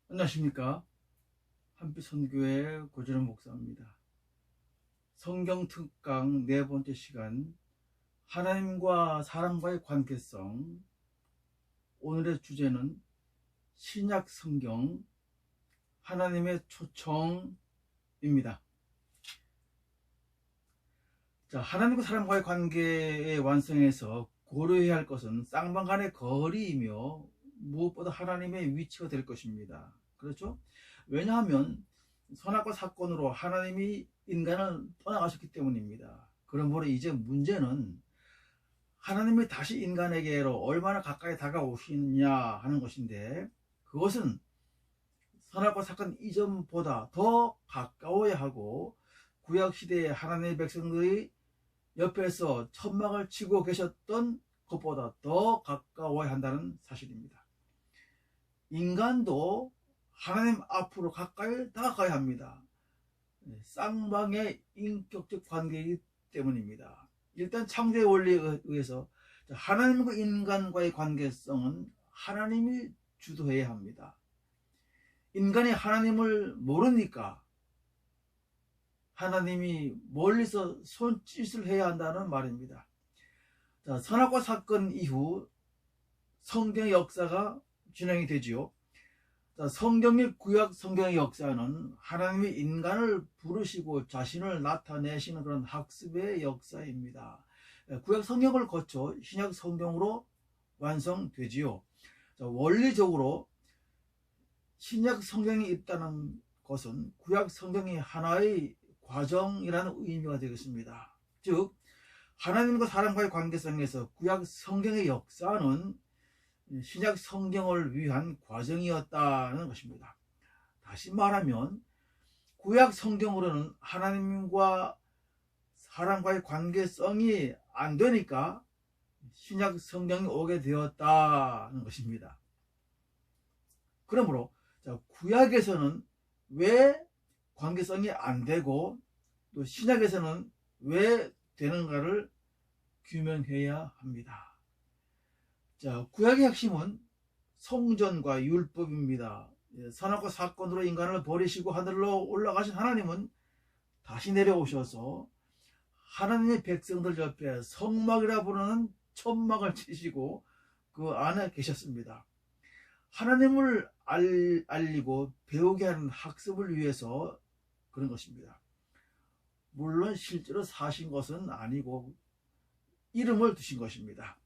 안녕하십니까. 한빛선교회 고진원 목사입니다. 성경 특강 네 번째 시간, 하나님과 사람과의 관계성. 오늘의 주제는 신약 성경 하나님의 초청입니다. 자, 하나님과 사람과의 관계의 완성에서 고려해야 할 것은 쌍방간의 거리이며 무엇보다 하나님의 위치가 될 것입니다. 그렇죠? 왜냐하면 선악과 사건으로 하나님이 인간을 떠나가셨기 때문입니다. 그러므로 이제 문제는 하나님이 다시 인간에게로 얼마나 가까이 다가오시느냐 하는 것인데, 그것은 선악과 사건 이전보다 더 가까워야 하고, 구약시대의 하나님의 백성들이 옆에서 천막을 치고 계셨던 것보다 더 가까워야 한다는 사실입니다. 인간도 하나님 앞으로 가까이 다가가야 합니다. 쌍방의 인격적 관계이기 때문입니다. 일단 창조의 원리에 의해서 하나님과 인간과의 관계성은 하나님이 주도해야 합니다. 인간이 하나님을 모르니까 하나님이 멀리서 손짓을 해야 한다는 말입니다. 자, 선악과 사건 이후 성경의 역사가 진행이 되지요. 자, 성경의 구약 성경의 역사는 하나님이 인간을 부르시고 자신을 나타내시는 그런 학습의 역사입니다. 구약 성경을 거쳐 신약 성경으로 완성되지요. 자, 원리적으로 신약 성경이 있다는 것은 구약 성경이 하나의 과정이라는 의미가 되겠습니다. 즉, 하나님과 사람과의 관계성에서 구약 성경의 역사는 신약 성경을 위한 과정이었다는 것입니다. 다시 말하면 구약 성경으로는 하나님과 사람과의 관계성이 안 되니까 신약 성경이 오게 되었다는 것입니다. 그러므로 구약에서는 왜 관계성이 안 되고 또 신약에서는 왜 되는가를 규명해야 합니다. 자, 구약의 핵심은 성전과 율법입니다. 선악과 사건으로 인간을 버리시고 하늘로 올라가신 하나님은 다시 내려오셔서 하나님의 백성들 옆에 성막이라 부르는 천막을 치시고 그 안에 계셨습니다. 하나님을 알리고 배우게 하는 학습을 위해서 그런 것입니다. 물론 실제로 사신 것은 아니고 이름을 두신 것입니다.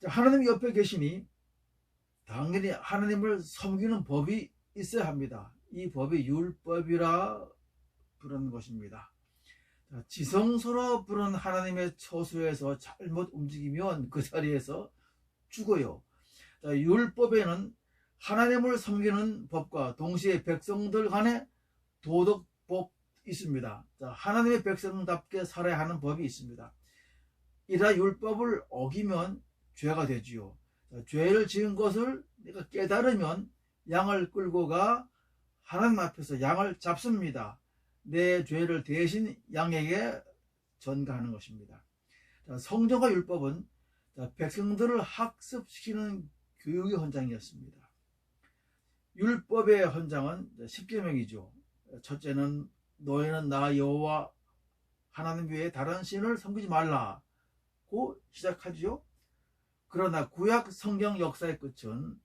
하나님 옆에 계시니 당연히 하나님을 섬기는 법이 있어야 합니다. 이 법이 율법이라 부르는 것입니다. 지성소로 부르는 하나님의 처소에서 잘못 움직이면 그 자리에서 죽어요. 율법에는 하나님을 섬기는 법과 동시에 백성들 간의 도덕법 있습니다. 하나님의 백성답게 살아야 하는 법이 있습니다. 이라 율법을 어기면 죄가 되지요. 죄를 지은 것을 내가 깨달으면 양을 끌고 가 하나님 앞에서 양을 잡습니다. 내 죄를 대신 양에게 전가하는 것입니다. 성전과 율법은 백성들을 학습시키는 교육의 헌장이었습니다. 율법의 헌장은 10계명이죠. 첫째는 너희는 나 여호와 하나님 외에 다른 신을 섬기지 말라고 시작하지요. 그러나 구약 성경 역사의 끝은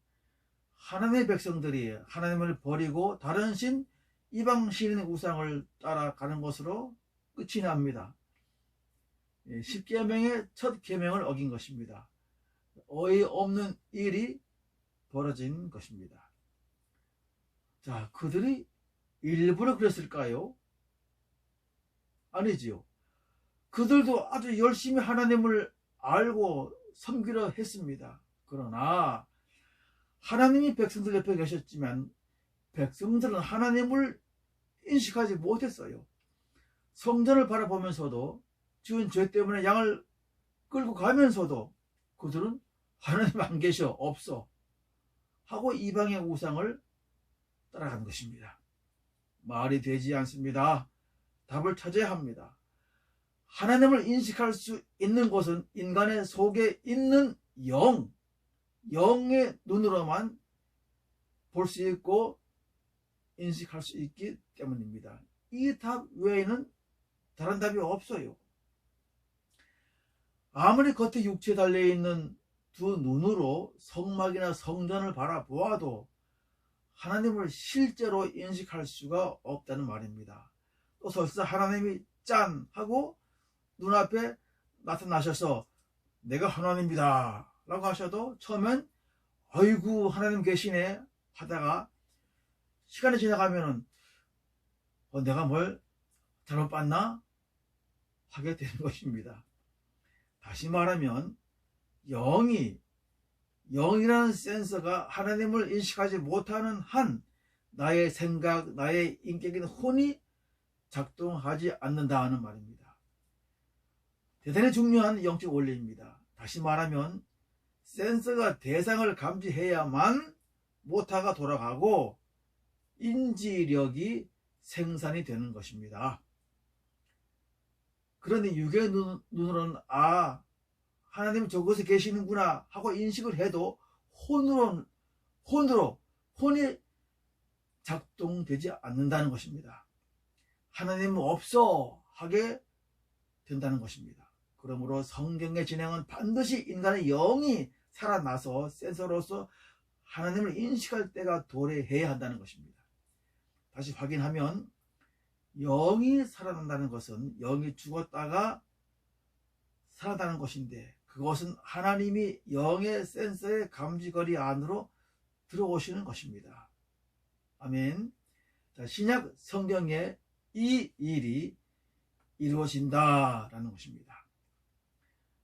하나님의 백성들이 하나님을 버리고 다른 신, 이방 신의 우상을 따라가는 것으로 끝이 납니다. 10계명의 첫 계명을 어긴 것입니다. 어이없는 일이 벌어진 것입니다. 자, 그들이 일부러 그랬을까요? 아니지요. 그들도 아주 열심히 하나님을 알고 섬기려 했습니다. 그러나 하나님이 백성들 옆에 계셨지만 백성들은 하나님을 인식하지 못했어요. 성전을 바라보면서도 지은 죄 때문에 양을 끌고 가면서도 그들은 하나님 안 계셔, 없어 하고 이방의 우상을 따라간 것입니다. 말이 되지 않습니다. 답을 찾아야 합니다. 하나님을 인식할 수 있는 것은 인간의 속에 있는 영의 눈으로만 볼 수 있고 인식할 수 있기 때문입니다. 이 답 외에는 다른 답이 없어요. 아무리 겉에 육체에 달려있는 두 눈으로 성막이나 성전을 바라보아도 하나님을 실제로 인식할 수가 없다는 말입니다. 또 설사 하나님이 짠 하고 눈앞에 나타나셔서 내가 하나님이다 라고 하셔도 처음엔 아이고 하나님 계시네 하다가 시간이 지나가면은 내가 뭘 잘못 봤나 하게 되는 것입니다. 다시 말하면 영이라는 센서가 하나님을 인식하지 못하는 한 나의 생각, 나의 인격인 혼이 작동하지 않는다 하는 말입니다. 대단히 중요한 영적 원리입니다. 다시 말하면 센서가 대상을 감지해야만 모터가 돌아가고 인지력이 생산이 되는 것입니다. 그런데 육의 눈으로는 하나님 저곳에 계시는구나 하고 인식을 해도 혼이 작동되지 않는다는 것입니다. 하나님은 없어 하게 된다는 것입니다. 그러므로 성경의 진행은 반드시 인간의 영이 살아나서 센서로서 하나님을 인식할 때가 도래해야 한다는 것입니다. 다시 확인하면 영이 살아난다는 것은 영이 죽었다가 살아나는 것인데 그것은 하나님이 영의 센서의 감지거리 안으로 들어오시는 것입니다. 아멘. 자, 신약 성경에 이 일이 이루어진다라는 것입니다.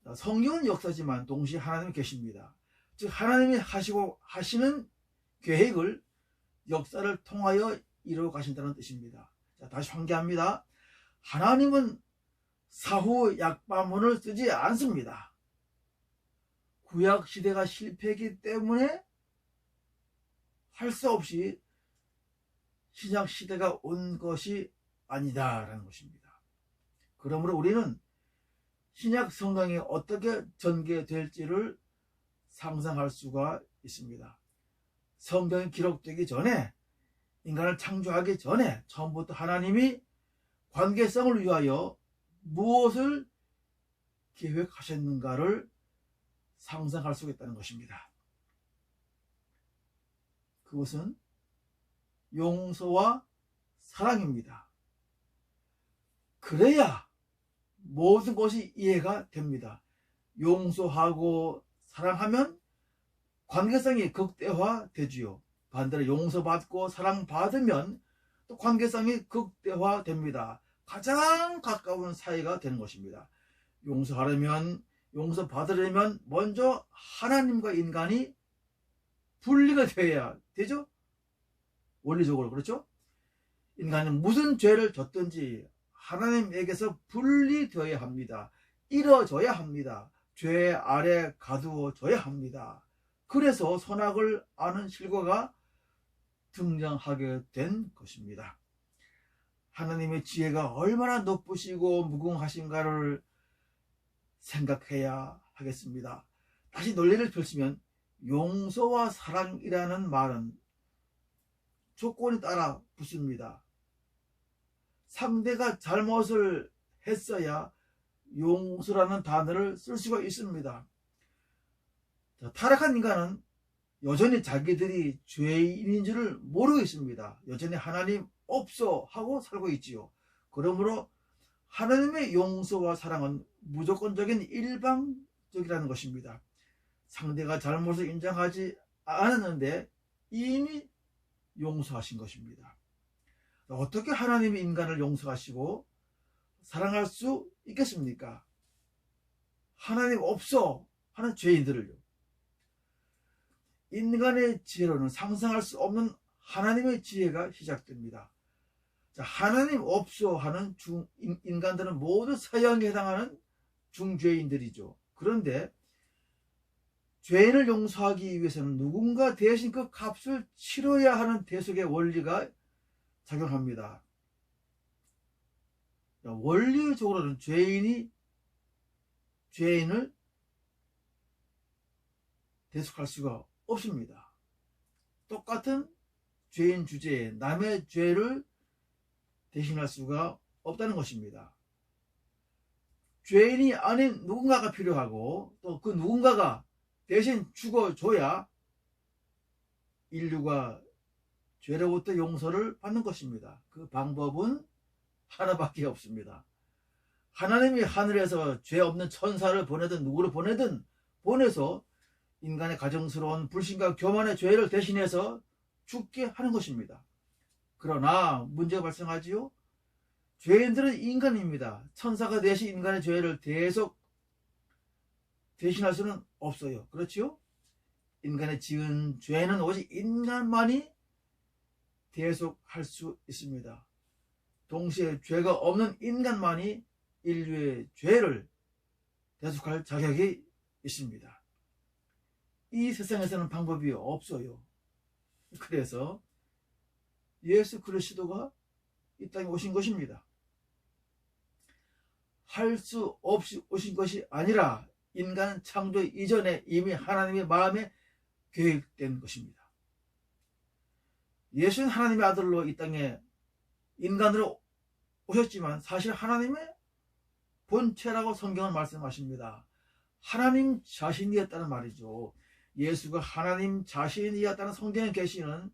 자, 성경은 역사지만 동시에 하나님이 계십니다. 즉 하나님이 하시는 계획을 역사를 통하여 이루어 가신다는 뜻입니다. 자, 다시 환기합니다. 하나님은 사후 약방문을 쓰지 않습니다. 구약 시대가 실패했기 때문에 할 수 없이 신약 시대가 온 것이 아니다라는 것입니다. 그러므로 우리는 신약 성경이 어떻게 전개될지를 상상할 수가 있습니다. 성경이 기록되기 전에 인간을 창조하기 전에 처음부터 하나님이 관계성을 위하여 무엇을 계획하셨는가를 상상할 수 있다는 것입니다. 그것은 용서와 사랑입니다. 그래야 모든 것이 이해가 됩니다. 용서하고 사랑하면 관계성이 극대화되지요. 반대로 용서받고 사랑받으면 또 관계성이 극대화됩니다. 가장 가까운 사이가 되는 것입니다. 용서하려면 용서받으려면 먼저 하나님과 인간이 분리가 되어야 되죠. 원리적으로 그렇죠. 인간은 무슨 죄를 졌든지 하나님에게서 분리되어야 합니다. 이뤄져야 합니다. 죄 아래 가두어져야 합니다. 그래서 선악을 아는 실과가 등장하게 된 것입니다. 하나님의 지혜가 얼마나 높으시고 무궁하신가를 생각해야 하겠습니다. 다시 논리를 펼치면 용서와 사랑이라는 말은 조건이 따라 붙습니다. 상대가 잘못을 했어야 용서라는 단어를 쓸 수가 있습니다. 타락한 인간은 여전히 자기들이 죄인인 줄을 모르고 있습니다. 여전히 하나님 없어 하고 살고 있지요. 그러므로 하나님의 용서와 사랑은 무조건적인 일방적이라는 것입니다. 상대가 잘못을 인정하지 않았는데 이미 용서하신 것입니다. 어떻게 하나님이 인간을 용서하시고 사랑할 수 있겠습니까? 하나님 없어 하는 죄인들을요. 인간의 지혜로는 상상할 수 없는 하나님의 지혜가 시작됩니다. 자, 하나님 없어 하는 인간들은 모두 서양에 해당하는 중죄인들이죠. 그런데 죄인을 용서하기 위해서는 누군가 대신 그 값을 치러야 하는 대속의 원리가 작용합니다. 원리적으로는 죄인을 대속할 수가 없습니다. 똑같은 죄인 주제에 남의 죄를 대신할 수가 없다는 것입니다. 죄인이 아닌 누군가가 필요하고 또 그 누군가가 대신 죽어줘야 인류가 죄로부터 용서를 받는 것입니다. 그 방법은 하나밖에 없습니다. 하나님이 하늘에서 죄 없는 천사를 보내든 누구를 보내든 보내서 인간의 가정스러운 불신과 교만의 죄를 대신해서 죽게 하는 것입니다. 그러나 문제가 발생하지요. 죄인들은 인간입니다. 천사가 대신 인간의 죄를 계속 대신할 수는 없어요. 그렇지요? 인간의 지은 죄는 오직 인간만이 대속할 수 있습니다. 동시에 죄가 없는 인간만이 인류의 죄를 대속할 자격이 있습니다. 이 세상에서는 방법이 없어요. 그래서 예수 그리스도가 이 땅에 오신 것입니다. 할 수 없이 오신 것이 아니라 인간 창조 이전에 이미 하나님의 마음에 계획된 것입니다. 예수는 하나님의 아들로 이 땅에 인간으로 오셨지만 사실 하나님의 본체라고 성경은 말씀하십니다. 하나님 자신이었다는 말이죠. 예수가 하나님 자신이었다는 성경의 계시는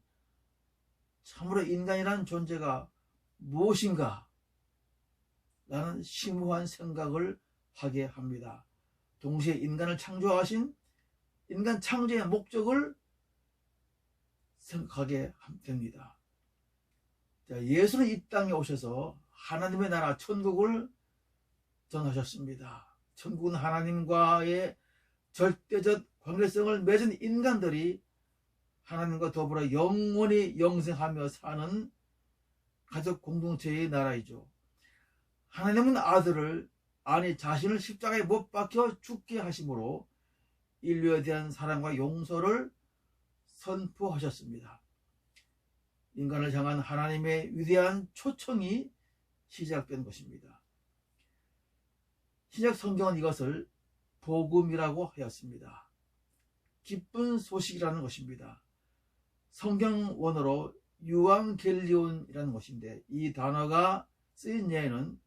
참으로 인간이라는 존재가 무엇인가 라는 심오한 생각을 하게 합니다. 동시에 인간을 창조하신 인간 창조의 목적을 생각하게 됩니다. 예수는 이 땅에 오셔서 하나님의 나라 천국을 전하셨습니다. 천국은 하나님과의 절대적 관계성을 맺은 인간들이 하나님과 더불어 영원히 영생하며 사는 가족 공동체의 나라이죠. 하나님은 아들을 아니 자신을 십자가에 못 박혀 죽게 하심으로 인류에 대한 사랑과 용서를 선포하셨습니다. 인간을 향한 하나님의 위대한 초청이 시작된 것입니다. 신약 성경은 이것을 복음이라고 하였습니다. 기쁜 소식이라는 것입니다. 성경 원어로 유앙겔리온이라는 것인데 이 단어가 쓰인 예는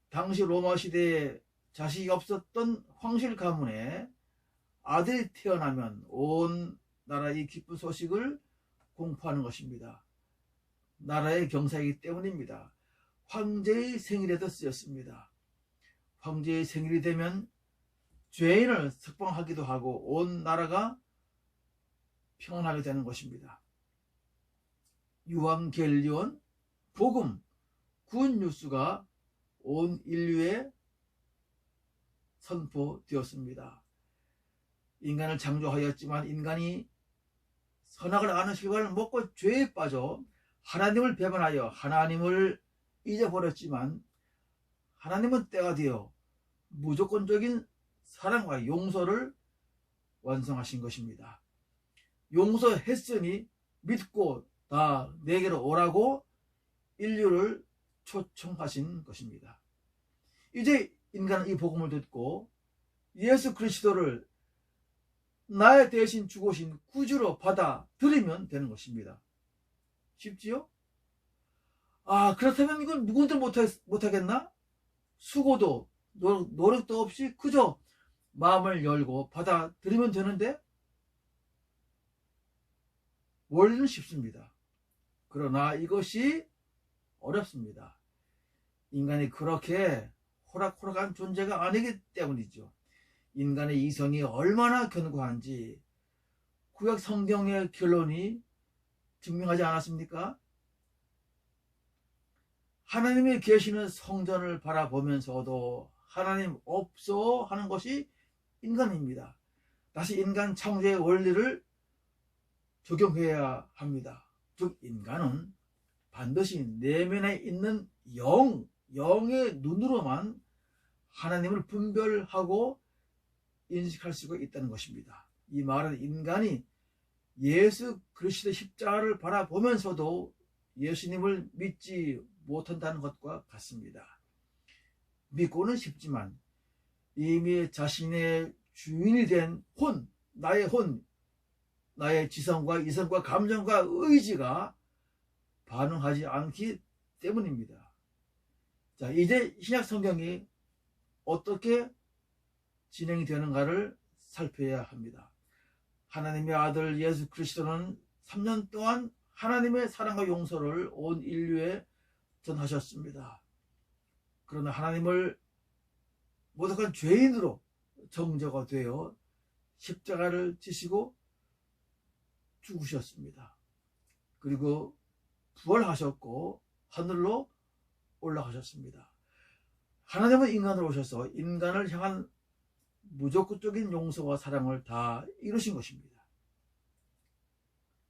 당시 로마 시대에 자식이 없었던 황실 가문에 아들이 태어나면 온 나라의 기쁜 소식을 공포하는 것입니다. 나라의 경사이기 때문입니다. 황제의 생일에도 쓰였습니다. 황제의 생일이 되면 죄인을 석방하기도 하고 온 나라가 평안하게 되는 것입니다. 유앙겔리온, 복음, 굿뉴스가 온 인류에 선포되었습니다. 인간을 창조하였지만 인간이 선악을 아는 실과를 먹고 죄에 빠져 하나님을 배반하여 하나님을 잊어버렸지만 하나님은 때가 되어 무조건적인 사랑과 용서를 완성하신 것입니다. 용서했으니 믿고 다 내게로 오라고 인류를 초청하신 것입니다. 이제 인간은 이 복음을 듣고 예수 그리스도를 나의 대신 죽으신 구주로 받아들이면 되는 것입니다. 쉽지요? 그렇다면 이건 누구도 못하겠나? 수고도 노력도 없이 그저 마음을 열고 받아들이면 되는데 원리는 쉽습니다. 그러나 이것이 어렵습니다. 인간이 그렇게 호락호락한 존재가 아니기 때문이죠. 인간의 이성이 얼마나 견고한지 구약 성경의 결론이 증명하지 않았습니까? 하나님이 계시는 성전을 바라보면서도 하나님 없어 하는 것이 인간입니다. 다시 인간 창조의 원리를 적용해야 합니다. 즉 인간은 반드시 내면에 있는 영의 눈으로만 하나님을 분별하고 인식할 수가 있다는 것입니다. 이 말은 인간이 예수 그리스도의 십자가를 바라보면서도 예수님을 믿지 못한다는 것과 같습니다. 믿고는 싶지만 이미 자신의 주인이 된 나의 혼, 나의 지성과 이성과 감정과 의지가 반응하지 않기 때문입니다. 자, 이제 신약 성경이 어떻게 진행이 되는가를 살펴야 합니다. 하나님의 아들 예수 그리스도는 3년 동안 하나님의 사랑과 용서를 온 인류에 전하셨습니다. 그러나 하나님을 모독한 죄인으로 정죄가 되어 십자가를 지시고 죽으셨습니다. 그리고 부활하셨고 하늘로 올라가셨습니다. 하나님은 인간으로 오셔서 인간을 향한 무조건적인 용서와 사랑을 다 이루신 것입니다.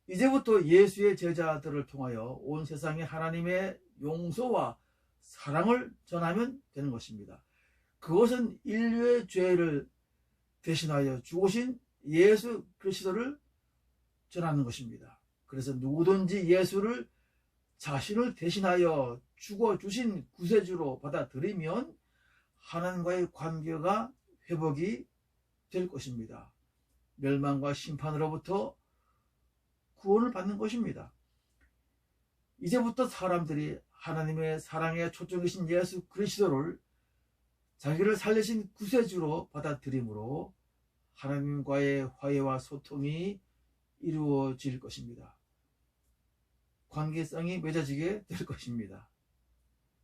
이제부터 예수의 제자들을 통하여 온 세상에 하나님의 용서와 사랑을 전하면 되는 것입니다. 그것은 인류의 죄를 대신하여 죽으신 예수 그리스도를 전하는 것입니다. 그래서 누구든지 예수를 자신을 대신하여 죽어주신 구세주로 받아들이면 하나님과의 관계가 회복이 될 것입니다. 멸망과 심판으로부터 구원을 받는 것입니다. 이제부터 사람들이 하나님의 사랑에 초점이신 예수 그리스도를 자기를 살리신 구세주로 받아들이므로 하나님과의 화해와 소통이 이루어질 것입니다. 관계성이 맺어지게 될 것입니다.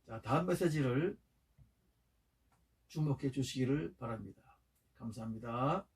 자, 다음 메시지를 주목해 주시기를 바랍니다. 감사합니다.